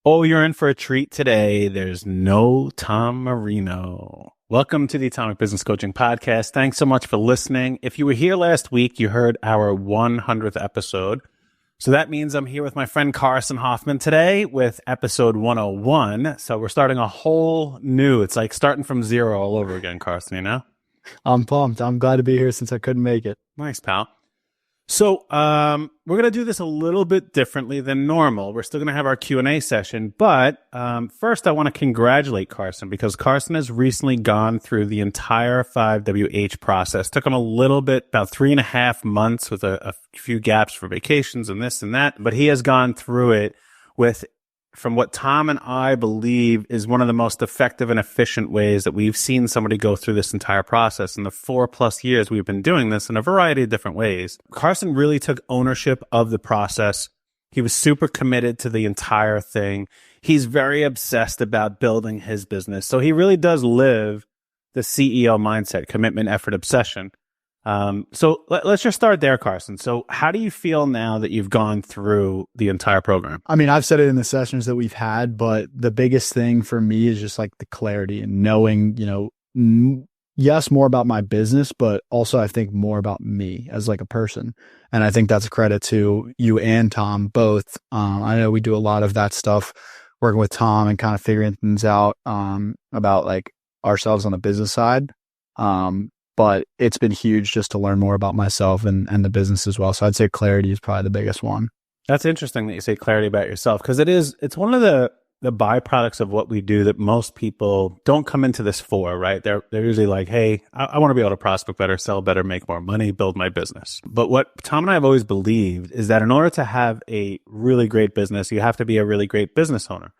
Oh, you're in for a treat today. There's no Tom Marino. Welcome to the Atomic Business Coaching Podcast. Thanks so much for listening. If you were here last week, you heard our 100th episode. So that means I'm here with my friend Carson Hoffman today with episode 101. So we're starting a whole new, it's like starting from zero all over again, Carson, you know? I'm pumped. I'm glad to be here since I couldn't make it. Nice, pal. So we're going to do this a little bit differently than normal. We're still going to have our Q&A session. But first, I want to congratulate Carson because Carson has recently gone through the entire 5WH process. Took him a little bit, about 3.5 months with a few gaps for vacations and this and that. But he has gone through it with, from what Tom and I believe, is one of the most effective and efficient ways that we've seen somebody go through this entire process in the 4+ years we've been doing this in a variety of different ways. Carson really took ownership of the process. He was super committed to the entire thing. He's very obsessed about building his business. So he really does live the CEO mindset, commitment, effort, obsession. So let's just start there, Carson. So how do you feel now that you've gone through the entire program? I mean, I've said it in the sessions that we've had, but the biggest thing for me is just like the clarity and knowing, yes, more about my business, but also I think more about me as like a person. And I think that's a credit to you and Tom both. I know we do a lot of that stuff working with Tom and kind of figuring things out about like ourselves on the business side. But it's been huge just to learn more about myself and the business as well. So I'd say clarity is probably the biggest one. That's interesting that you say clarity about yourself because it's one of the byproducts of what we do that most people don't come into this for, right? They're usually like, hey, I want to be able to prospect better, sell better, make more money, build my business. But what Tom and I have always believed is that in order to have a really great business, you have to be a really great business owner.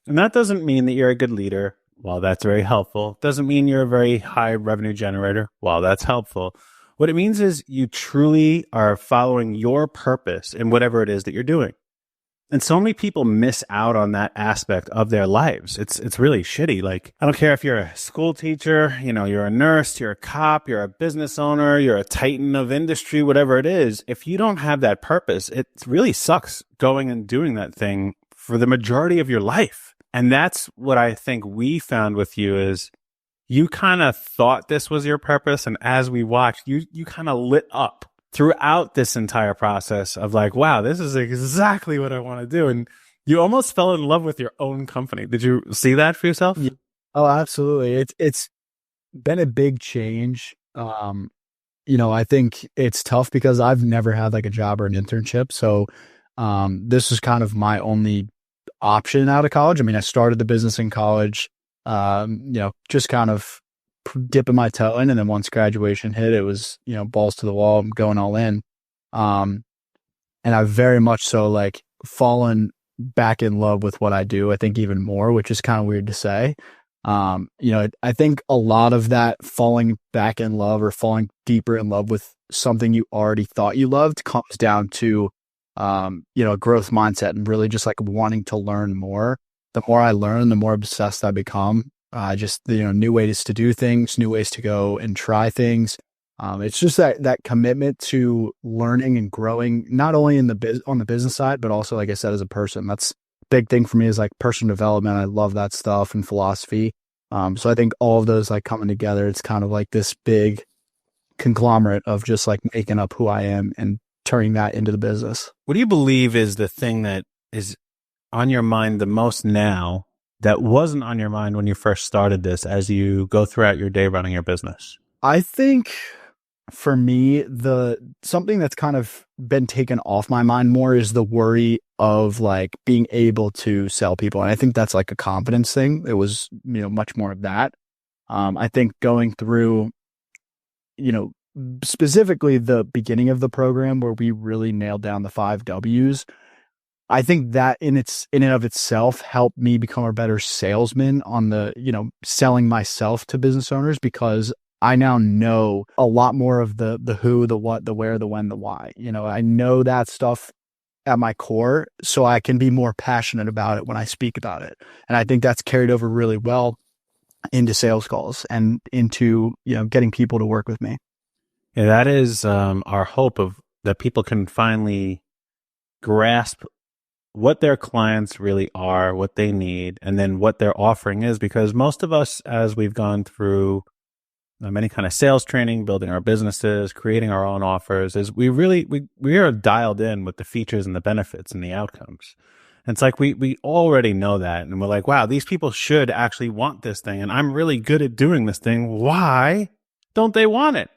And that doesn't mean that you're a good leader. While that's very helpful, doesn't mean you're a very high revenue generator. While that's helpful, what it means is you truly are following your purpose in whatever it is that you're doing. And so many people miss out on that aspect of their lives. It's really shitty. Like, I don't care if you're a school teacher, you're a nurse, you're a cop, you're a business owner, you're a titan of industry, whatever it is. If you don't have that purpose, it really sucks going and doing that thing for the majority of your life. And that's what I think we found with you is you kind of thought this was your purpose. And as we watched, you kind of lit up throughout this entire process of like, wow, this is exactly what I want to do. And you almost fell in love with your own company. Did you see that for yourself? Yeah. Oh, absolutely. It's been a big change. I think it's tough because I've never had like a job or an internship. So this was kind of my only option out of college. I mean, I started the business in college, just kind of dipping my toe in. And then once graduation hit, it was, balls to the wall, going all in. And I've very much so like fallen back in love with what I do. I think even more, which is kind of weird to say. I think a lot of that falling back in love or falling deeper in love with something you already thought you loved comes down to growth mindset and really just like wanting to learn more. The more I learn, the more obsessed I become. New ways to do things, new ways to go and try things. It's just that commitment to learning and growing, not only on the business side, but also, like I said, as a person. That's a big thing for me is like personal development. I love that stuff and philosophy. So I think all of those like coming together, it's kind of like this big conglomerate of just like making up who I am and turning that into the business. What do you believe is the thing that is on your mind the most now that wasn't on your mind when you first started this as you go throughout your day running your business? I think for me, something that's kind of been taken off my mind more is the worry of like being able to sell people. And I think that's like a confidence thing. It was, much more of that. I think going through, specifically the beginning of the program where we really nailed down the 5 W's. I think that in and of itself helped me become a better salesman on the, selling myself to business owners because I now know a lot more of the who, the what, the where, the when, the why. I know that stuff at my core, so I can be more passionate about it when I speak about it. And I think that's carried over really well into sales calls and into, getting people to work with me. Yeah, that is our hope of that people can finally grasp what their clients really are, what they need, and then what their offering is. Because most of us, as we've gone through many kind of sales training, building our businesses, creating our own offers, is we are dialed in with the features and the benefits and the outcomes. And it's like we already know that, and we're like, wow, these people should actually want this thing, and I'm really good at doing this thing. Why don't they want it?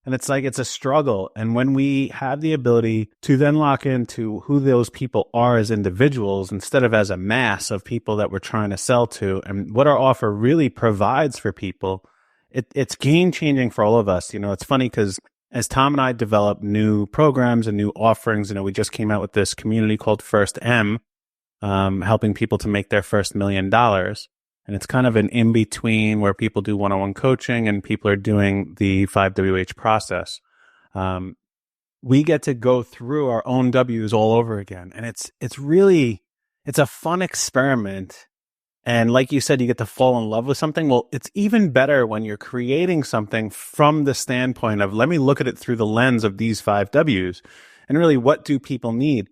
And it's like it's a struggle. And when we have the ability to then lock into who those people are as individuals instead of as a mass of people that we're trying to sell to, and what our offer really provides for people, it's game changing for all of us. You know, it's funny because as Tom and I develop new programs and new offerings, you know, we just came out with this community called First M, helping people to make their first $1 million. And it's kind of an in-between where people do one-on-one coaching and people are doing the 5WH process. We get to go through our own W's all over again. And it's a fun experiment. And like you said, you get to fall in love with something. Well, it's even better when you're creating something from the standpoint of, let me look at it through the lens of these 5W's. And really, what do people need?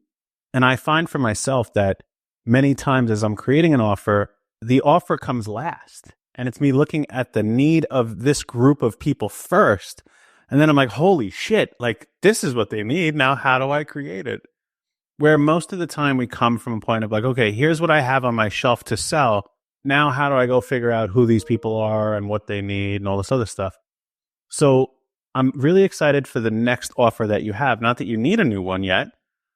And I find for myself that many times as I'm creating an offer, the offer comes last, and it's me looking at the need of this group of people first. And then I'm like, holy shit, like this is what they need. Now, how do I create it? Where most of the time we come from a point of like, okay, here's what I have on my shelf to sell. Now, how do I go figure out who these people are and what they need and all this other stuff? So I'm really excited for the next offer that you have. Not that you need a new one yet.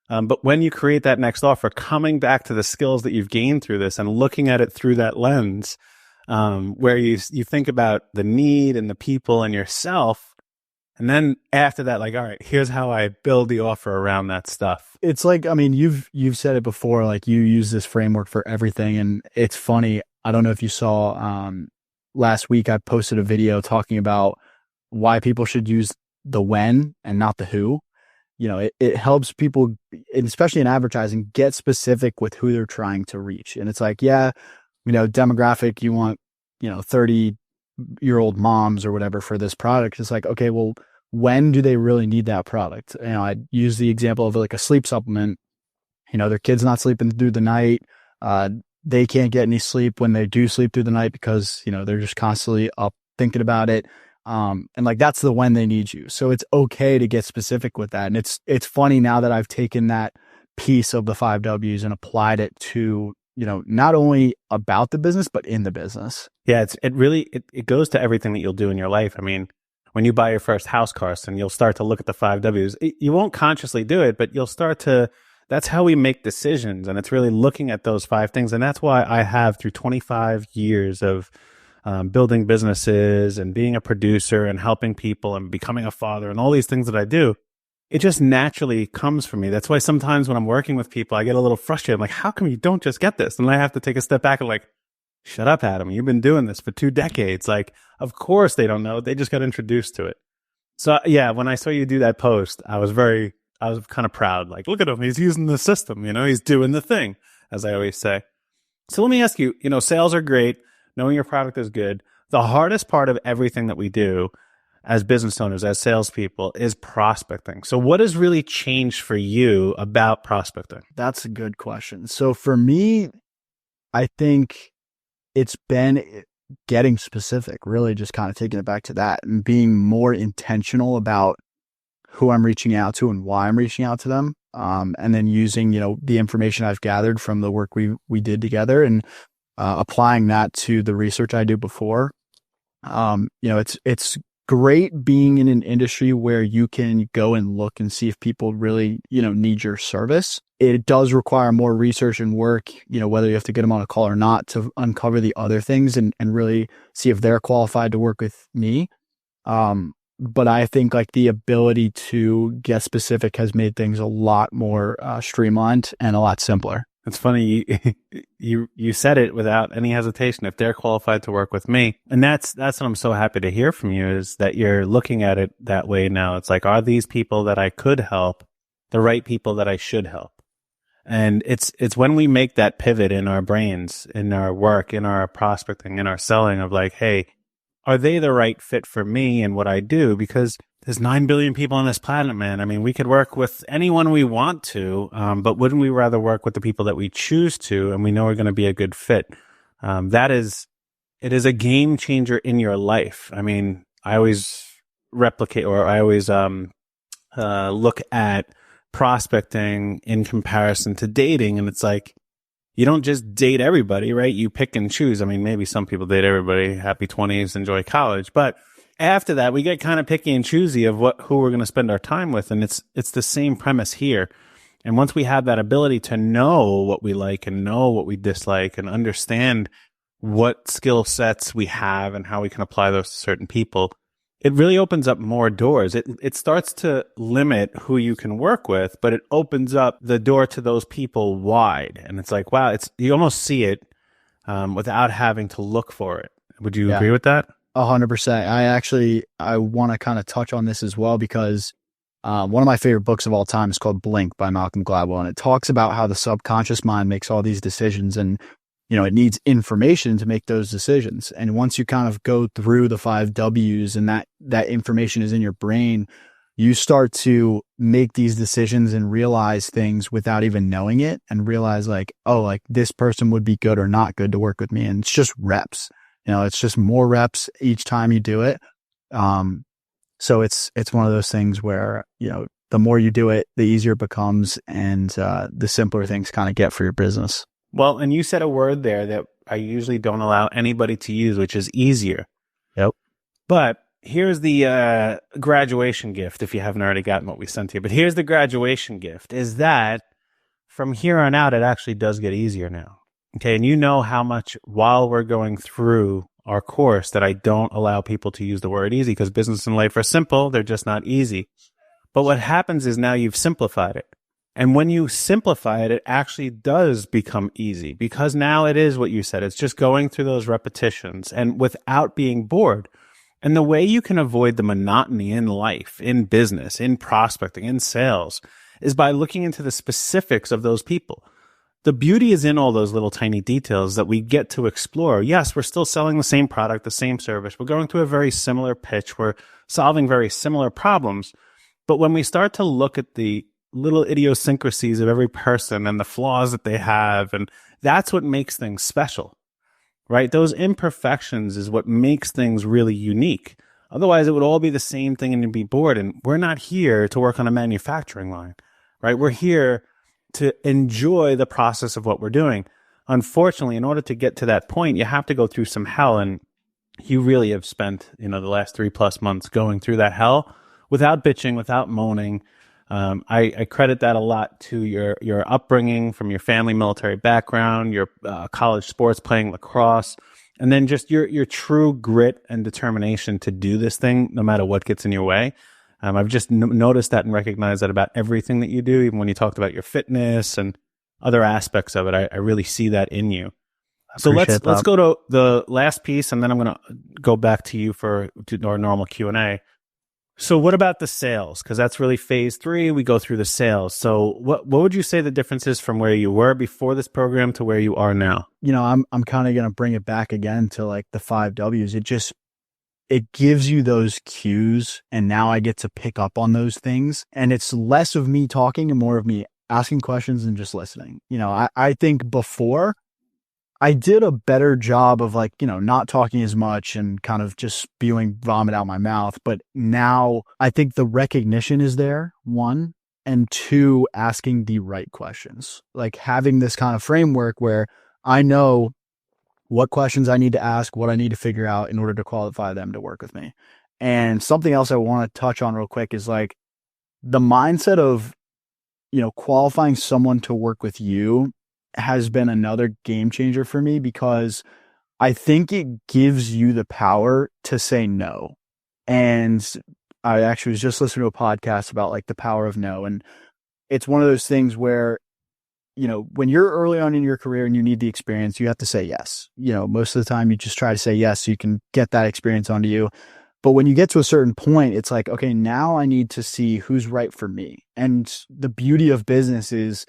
But when you create that next offer, coming back to the skills that you've gained through this and looking at it through that lens, where you think about the need and the people and yourself, and then after that, like, all right, here's how I build the offer around that stuff. It's like, I mean, you've said it before, like you use this framework for everything, and it's funny. I don't know if you saw last week I posted a video talking about why people should use the when and not the who. You know, it helps people, and especially in advertising, get specific with who they're trying to reach. And it's like, yeah, you know, demographic, you want, 30-year-old moms or whatever for this product. It's like, okay, well, when do they really need that product? You know, I use the example of like a sleep supplement. You know, their kid's not sleeping through the night. They can't get any sleep when they do sleep through the night because, they're just constantly up thinking about it. And like, that's the when they need you. So it's okay to get specific with that. And it's funny now that I've taken that piece of the 5Ws and applied it to, not only about the business, but in the business. Yeah. It goes to everything that you'll do in your life. I mean, when you buy your first house, Carson, you'll start to look at the 5Ws. You won't consciously do it, but you'll start to, that's how we make decisions. And it's really looking at those 5 things. And that's why I have, through 25 years of building businesses and being a producer and helping people and becoming a father and all these things that I do, it just naturally comes from me. That's why sometimes when I'm working with people, I get a little frustrated. I'm like, how come you don't just get this? And I have to take a step back and like, shut up, Adam. You've been doing this for 2 decades. Like, of course they don't know. They just got introduced to it. So yeah, when I saw you do that post, I was kind of proud. Like, look at him. He's using the system, he's doing the thing, as I always say. So let me ask you, sales are great. Knowing your product is good. The hardest part of everything that we do as business owners, as salespeople, is prospecting. So what has really changed for you about prospecting? That's a good question. So for me, I think it's been getting specific, really just kind of taking it back to that and being more intentional about who I'm reaching out to and why I'm reaching out to them. And then using, the information I've gathered from the work we did together and applying that to the research I do before. It's great being in an industry where you can go and look and see if people really, need your service. It does require more research and work, whether you have to get them on a call or not, to uncover the other things and really see if they're qualified to work with me. But I think like the ability to get specific has made things a lot more streamlined and a lot simpler. It's funny, you said it without any hesitation. If they're qualified to work with me, and that's what I'm so happy to hear from you, is that you're looking at it that way now. It's like, are these people that I could help the right people that I should help? And it's when we make that pivot in our brains, in our work, in our prospecting, in our selling of like, hey, are they the right fit for me and what I do? Because there's 9 billion people on this planet, man. I mean, we could work with anyone we want to, but wouldn't we rather work with the people that we choose to and we know are going to be a good fit? It is a game changer in your life. I mean, I always replicate or I always look at prospecting in comparison to dating. And it's like, you don't just date everybody, right? You pick and choose. I mean, maybe some people date everybody, happy 20s, enjoy college. But after that, we get kind of picky and choosy of who we're going to spend our time with. And it's the same premise here. And once we have that ability to know what we like and know what we dislike and understand what skill sets we have and how we can apply those to certain people, it really opens up more doors. It starts to limit who you can work with, but it opens up the door to those people wide. And it's like, wow, you almost see it without having to look for it. Would you agree with that? 100%. I want to kind of touch on this as well because one of my favorite books of all time is called Blink by Malcolm Gladwell. And it talks about how the subconscious mind makes all these decisions and, it needs information to make those decisions. And once you kind of go through the 5 W's and that information is in your brain, you start to make these decisions and realize things without even knowing it and realize like, oh, like this person would be good or not good to work with me. And it's just reps, it's just more reps each time you do it. So it's one of those things where, the more you do it, the easier it becomes and the simpler things kind of get for your business. Well, and you said a word there that I usually don't allow anybody to use, which is easier. Yep. But here's the graduation gift, if you haven't already gotten what we sent you. But here's the graduation gift, is that from here on out, it actually does get easier now. Okay, and how much while we're going through our course that I don't allow people to use the word easy because business and life are simple. They're just not easy. But what happens is now you've simplified it. And when you simplify it, it actually does become easy because now it is what you said. It's just going through those repetitions and without being bored. And the way you can avoid the monotony in life, in business, in prospecting, in sales is by looking into the specifics of those people. The beauty is in all those little tiny details that we get to explore. Yes, we're still selling the same product, the same service. We're going through a very similar pitch. We're solving very similar problems. But when we start to look at the little idiosyncrasies of every person and the flaws that they have, and that's what makes things special, right? Those imperfections is what makes things really unique. Otherwise, it would all be the same thing and you'd be bored. And we're not here to work on a manufacturing line, right? We're here to enjoy the process of what we're doing. Unfortunately, in order to get to that point, you have to go through some hell. And you really have spent, the last 3+ months going through that hell without bitching, without moaning. I credit that a lot to your upbringing from your family military background, your college sports playing lacrosse, and then just your true grit and determination to do this thing no matter what gets in your way. I've just noticed that and recognized that about everything that you do, even when you talked about your fitness and other aspects of it. I really see that in you. So let's go to the last piece, and then I'm going to go back to you to our normal Q&A. So what about the sales? Because that's really phase 3. We go through the sales. So what would you say the difference is from where you were before this program to where you are now? I'm kind of going to bring it back again to like the 5 W's. It gives you those cues, and now I get to pick up on those things. And it's less of me talking and more of me asking questions and just listening. I think before I did a better job of not talking as much and kind of just spewing vomit out my mouth. But now I think the recognition is there, 1, and 2, asking the right questions, like having this kind of framework where I know what questions I need to ask, what I need to figure out in order to qualify them to work with me. And something else I want to touch on real quick is like the mindset of, qualifying someone to work with you has been another game changer for me because I think it gives you the power to say no. And I actually was just listening to a podcast about like the power of no. And it's one of those things where, when you're early on in your career and you need the experience, you have to say yes. Most of the time you just try to say yes so you can get that experience onto you. But when you get to a certain point, it's like, okay, now I need to see who's right for me. And the beauty of business is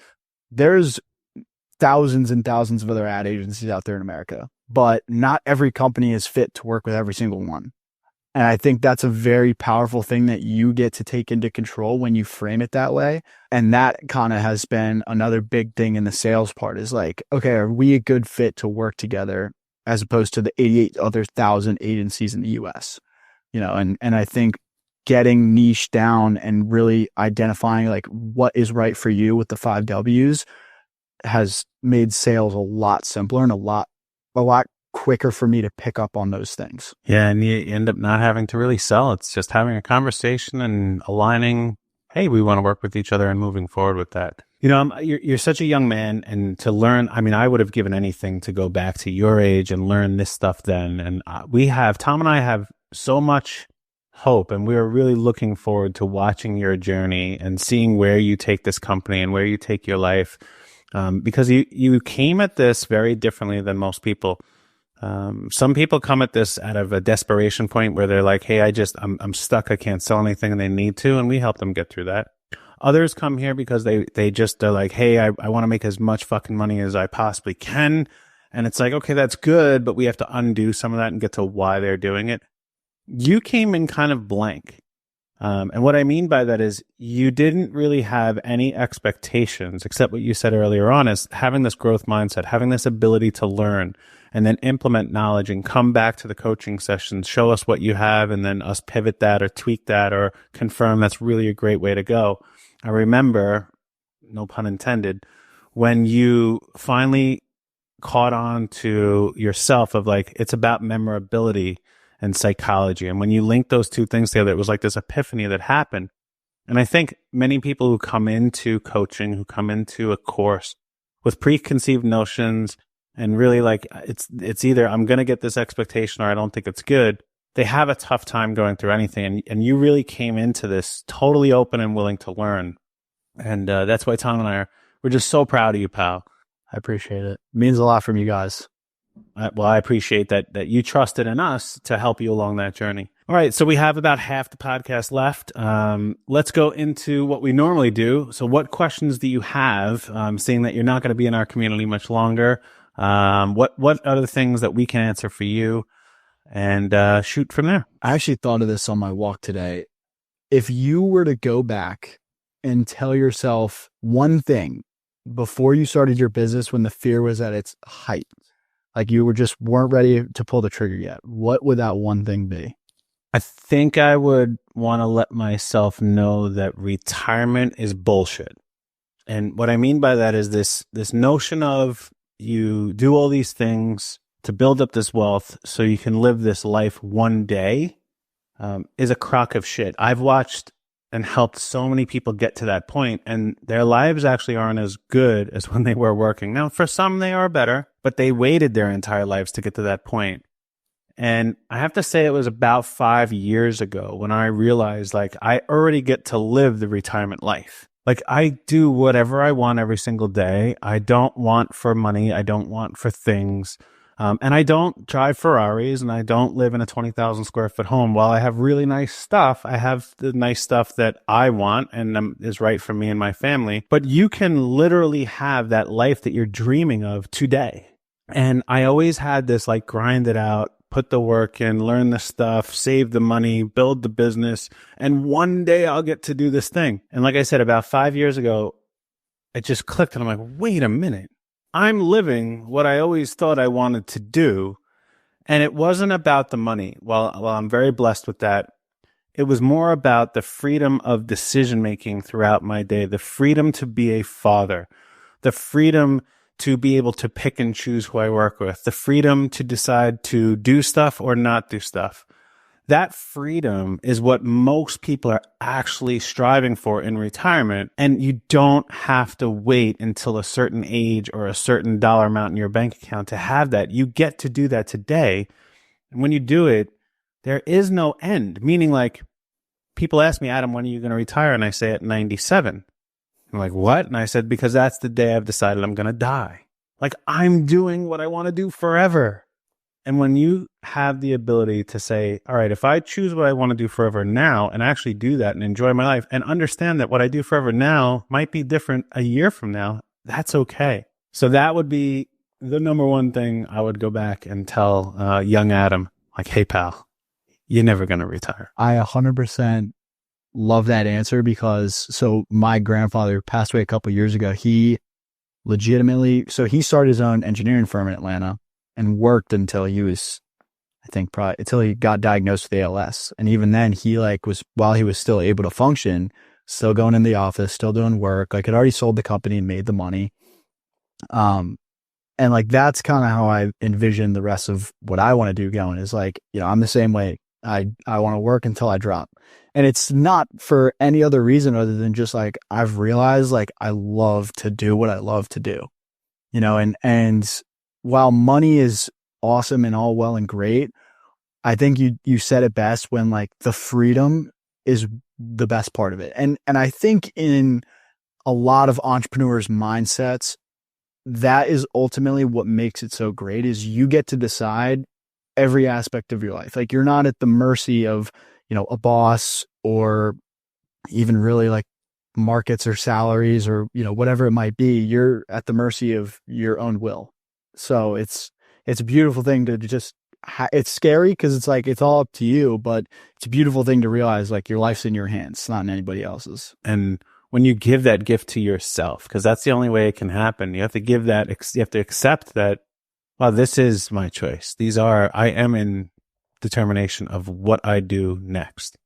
there's thousands and thousands of other ad agencies out there in America, but not every company is fit to work with every single one. And I think that's a very powerful thing that you get to take into control when you frame it that way. And that kind of has been another big thing in the sales part is like, okay, are we a good fit to work together as opposed to the 88 other thousand agencies in the US? And I think getting niche down and really identifying like what is right for you with the 5 Ws has made sales a lot simpler and a lot quicker for me to pick up on those things. Yeah, and you end up not having to really sell. It's just having a conversation and aligning, hey, we want to work with each other and moving forward with that. You're such a young man, and to learn, I mean, I would have given anything to go back to your age and learn this stuff then. And Tom and I have so much hope, and we are really looking forward to watching your journey and seeing where you take this company and where you take your life. Because you came at this very differently than most people. Some people come at this out of a desperation point where they're like, hey, I'm stuck. I can't sell anything, and they need to. And we help them get through that. Others come here because they just are like, hey, I want to make as much fucking money as I possibly can. And it's like, okay, that's good, but we have to undo some of that and get to why they're doing it. You came in kind of blank. And what I mean by that is you didn't really have any expectations except what you said earlier on is having this growth mindset, having this ability to learn and then implement knowledge and come back to the coaching sessions, show us what you have, and then us pivot that or tweak that or confirm that's really a great way to go. I remember, no pun intended, when you finally caught on to yourself of like, it's about memorability and psychology. And when you link those two things together, it was like this epiphany that happened. And I think many people who come into coaching, who come into a course with preconceived notions and really like, it's either I'm going to get this expectation or I don't think it's good. They have a tough time going through anything. And you really came into this totally open and willing to learn. And that's why Tom and we're just so proud of you, pal. I appreciate it. It means a lot from you guys. Well, I appreciate that you trusted in us to help you along that journey. All right, so we have about half the podcast left. Let's go into what we normally do. So what questions do you have, seeing that you're not going to be in our community much longer? What are the things that we can answer for you? And shoot from there. I actually thought of this on my walk today. If you were to go back and tell yourself one thing before you started your business when the fear was at its height, like you weren't ready to pull the trigger yet, what would that one thing be? I think I would want to let myself know that retirement is bullshit. And what I mean by that is this notion of you do all these things to build up this wealth so you can live this life one day is a crock of shit. I've watched and helped so many people get to that point, and their lives actually aren't as good as when they were working. Now, for some, they are better, but they waited their entire lives to get to that point. And I have to say it was about 5 years ago when I realized, like, I already get to live the retirement life. Like, I do whatever I want every single day. I don't want for money. I don't want for things. And I don't drive Ferraris, and I don't live in a 20,000 square foot home. While I have really nice stuff, I have the nice stuff that I want and is right for me and my family. But you can literally have that life that you're dreaming of today. And I always had this like grind it out, put the work in, learn the stuff, save the money, build the business. And one day I'll get to do this thing. And like I said, about 5 years ago, it just clicked and I'm like, wait a minute. I'm living what I always thought I wanted to do. And it wasn't about the money. While I'm very blessed with that, it was more about the freedom of decision making throughout my day, the freedom to be a father, the freedom to be able to pick and choose who I work with, the freedom to decide to do stuff or not do stuff. That freedom is what most people are actually striving for in retirement. And you don't have to wait until a certain age or a certain dollar amount in your bank account to have that. You get to do that today. And when you do it, there is no end. Meaning, like, people ask me, Adam, when are you going to retire? And I say at 97. I'm like, what? And I said, because that's the day I've decided I'm going to die. Like, I'm doing what I want to do forever. And when you have the ability to say, all right, if I choose what I want to do forever now and actually do that and enjoy my life and understand that what I do forever now might be different a year from now, that's okay. So that would be the number one thing I would go back and tell young Adam, like, hey, pal, you're never going to retire. I 100% love that answer because so my grandfather passed away a couple of years ago. He legitimately, so he started his own engineering firm in Atlanta and worked until he was, I think probably until he got diagnosed with ALS. And even then he like was, while he was still able to function, still going in the office, still doing work, like had already sold the company and made the money. And like, that's kind of how I envision the rest of what I want to do going is like, you know, I'm the same way. I want to work until I drop. And it's not for any other reason other than just like, I've realized like I love to do what I love to do, you know, and while money is awesome and all well and great, I think you said it best when like the freedom is the best part of it. And I think in a lot of entrepreneurs' mindsets, that is ultimately what makes it so great is you get to decide every aspect of your life. Like you're not at the mercy of, you know, a boss or even really like markets or salaries or, you know, whatever it might be. You're at the mercy of your own will. So it's a beautiful thing to just, it's scary because it's like, it's all up to you, but it's a beautiful thing to realize like your life's in your hands, it's not in anybody else's. And when you give that gift to yourself, because that's the only way it can happen, you have to give that, you have to accept that, wow, this is my choice. I am in determination of what I do next.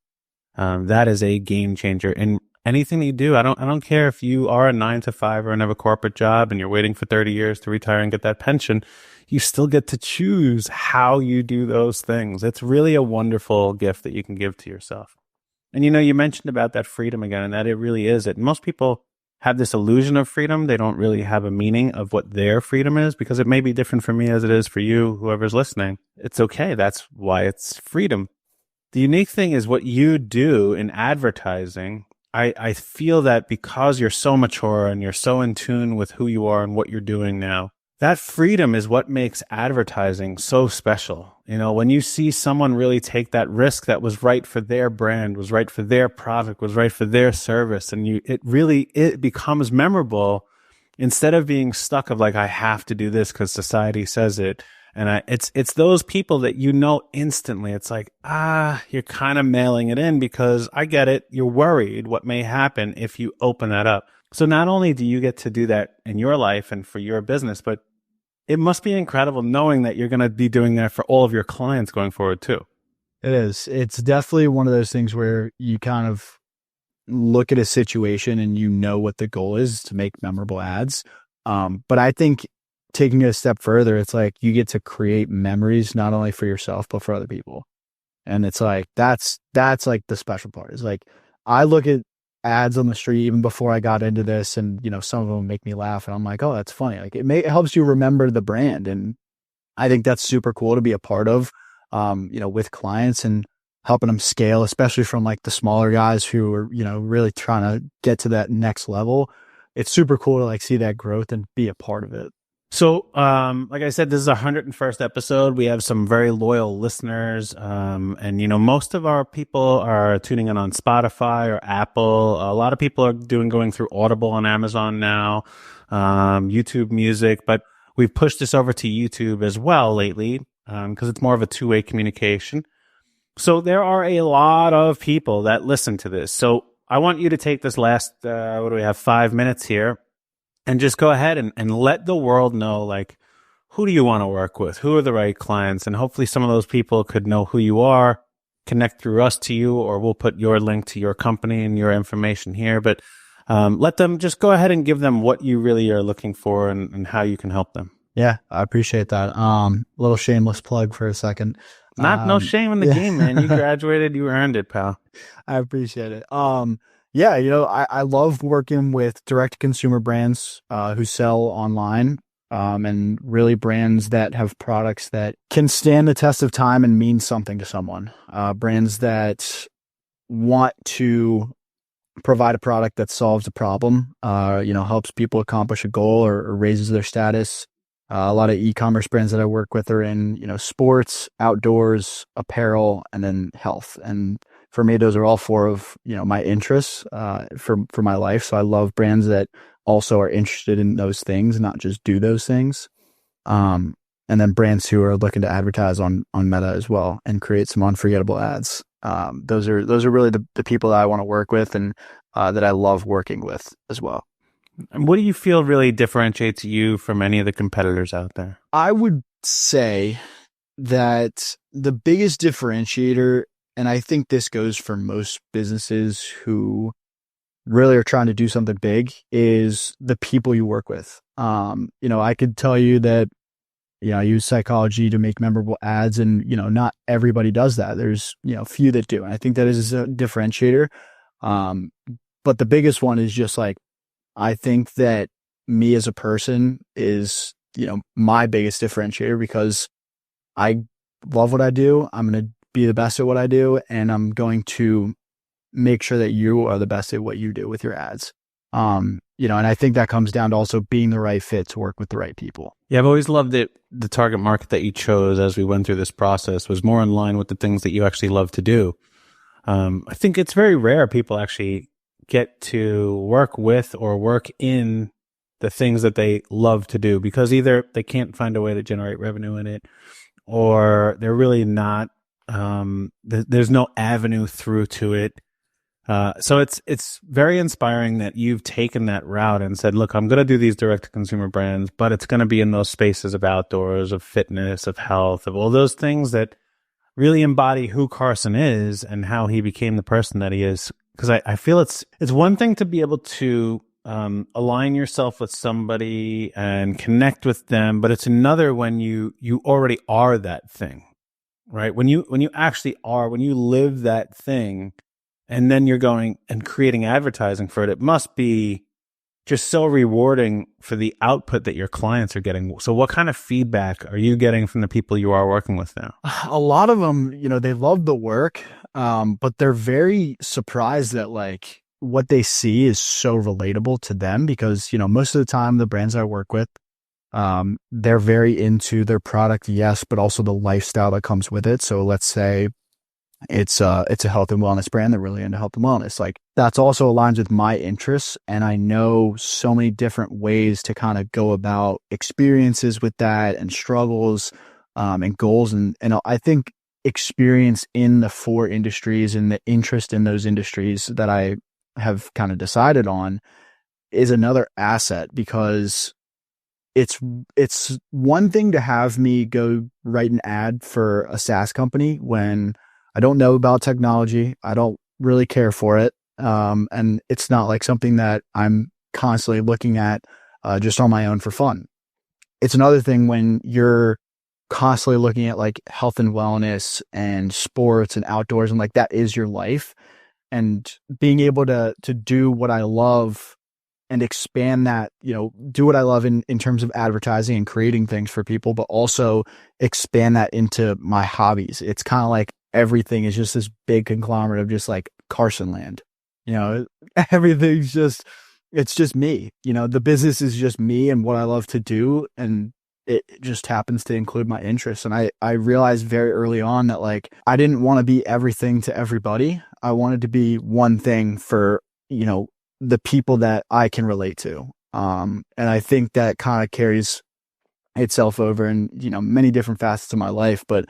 That is a game changer in anything that you do. I don't care if you are a 9 to 5 or another corporate job and you're waiting for 30 years to retire and get that pension. You still get to choose how you do those things. It's really a wonderful gift that you can give to yourself. And, you know, you mentioned about that freedom again, and that it really is it. Most people have this illusion of freedom. They don't really have a meaning of what their freedom is because it may be different for me as it is for you, whoever's listening. It's okay. That's why it's freedom. The unique thing is what you do in advertising. I feel that because you're so mature and you're so in tune with who you are and what you're doing now, that freedom is what makes advertising so special. You know, when you see someone really take that risk that was right for their brand, was right for their product, was right for their service, and it becomes memorable instead of being stuck of like, I have to do this because society says it. And it's those people that you know instantly. It's like, you're kind of mailing it in because I get it. You're worried what may happen if you open that up. So not only do you get to do that in your life and for your business, but it must be incredible knowing that you're going to be doing that for all of your clients going forward too. It is. It's definitely one of those things where you kind of look at a situation and you know what the goal is to make memorable ads. But I think taking it a step further, it's like you get to create memories not only for yourself, but for other people. And it's like, that's like the special part is like, I look at ads on the street even before I got into this and, you know, some of them make me laugh and I'm like, oh, that's funny. Like it helps you remember the brand. And I think that's super cool to be a part of, you know, with clients and helping them scale, especially from like the smaller guys who are, you know, really trying to get to that next level. It's super cool to like see that growth and be a part of it. So, like I said, this is our 101st episode. We have some very loyal listeners. And, you know, most of our people are tuning in on Spotify or Apple. A lot of people are going through Audible on Amazon now, YouTube Music, but we've pushed this over to YouTube as well lately, because it's more of a two-way communication. So there are a lot of people that listen to this. So I want you to take this last, 5 minutes here. And just go ahead and let the world know, like, who do you want to work with? Who are the right clients? And hopefully some of those people could know who you are, connect through us to you, or we'll put your link to your company and your information here. But let them just go ahead and give them what you really are looking for and how you can help them. Yeah, I appreciate that. Little shameless plug for a second. No shame in the game, man. You graduated, you earned it, pal. I appreciate it. Yeah, you know, I love working with direct consumer brands who sell online and really brands that have products that can stand the test of time and mean something to someone. Brands that want to provide a product that solves a problem, you know, helps people accomplish a goal or raises their status. A lot of e-commerce brands that I work with are in, you know, sports, outdoors, apparel, and then health. And for me, those are all four of, you know, my interests for my life. So I love brands that also are interested in those things, not just do those things. and then brands who are looking to advertise on Meta as well and create some unforgettable ads. Those are really the people that I want to work with and that I love working with as well. And what do you feel really differentiates you from any of the competitors out there? I would say that the biggest differentiator, and I think this goes for most businesses who really are trying to do something big, is the people you work with. I could tell you that, I use psychology to make memorable ads, and, not everybody does that. There's, few that do. And I think that is a differentiator. But the biggest one is just like, I think that me as a person is, my biggest differentiator, because I love what I do. I'm going to be the best at what I do, and I'm going to make sure that you are the best at what you do with your ads. And I think that comes down to also being the right fit to work with the right people. Yeah, I've always loved it. The target market that you chose as we went through this process was more in line with the things that you actually love to do. I think it's very rare people actually get to work with or work in the things that they love to do, because either they can't find a way to generate revenue in it, or they're really not, there's no avenue through to it. So it's very inspiring that you've taken that route and said, look, I'm going to do these direct to consumer brands, but it's going to be in those spaces of outdoors, of fitness, of health, of all those things that really embody who Carson is and how he became the person that he is. Because I feel it's one thing to be able to align yourself with somebody and connect with them, but it's another when you already are that thing, right? When you actually are, when you live that thing, and then you're going and creating advertising for it, it must be just so rewarding for the output that your clients are getting. So what kind of feedback are you getting from the people you are working with now? A lot of them, they love the work, but they're very surprised that like what they see is so relatable to them, because, most of the time the brands I work with, they're very into their product, yes, but also the lifestyle that comes with it. So let's say it's a health and wellness brand. They're really into health and wellness. Like, that's also aligns with my interests. And I know so many different ways to kind of go about experiences with that, and struggles, and goals. And I think experience in the 4 industries and the interest in those industries that I have kind of decided on is another asset, because it's one thing to have me go write an ad for a SaaS company when I don't know about technology. I don't really care for it. And it's not like something that I'm constantly looking at just on my own for fun. It's another thing when you're constantly looking at like health and wellness and sports and outdoors, and like that is your life, and being able to do what I love and expand that, do what I love in terms of advertising and creating things for people, but also expand that into my hobbies. It's kind of like everything is just this big conglomerate of just like Carson land. Everything's just, it's just me. The business is just me and what I love to do, and it just happens to include my interests. And I realized very early on that like I didn't want to be everything to everybody. I wanted to be one thing for, the people that I can relate to. And I think that kind of carries itself over in, many different facets of my life, but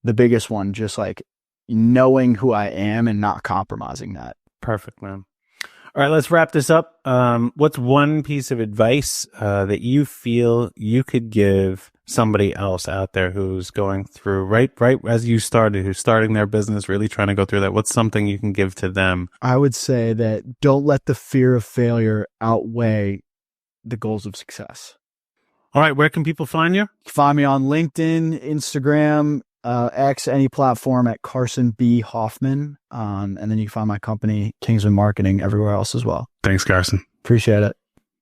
the biggest one, just like knowing who I am and not compromising that. Perfect, man. All right, let's wrap this up. What's one piece of advice that you feel you could give somebody else out there who's going through right as you started, who's starting their business, really trying to go through that? What's something you can give to them? I would say that don't let the fear of failure outweigh the goals of success. All right, where can people find you? Find me on LinkedIn, Instagram, X, any platform at Carson B. Hoffman. And then you can find my company, Kingsman Marketing, everywhere else as well. Thanks, Carson. Appreciate it.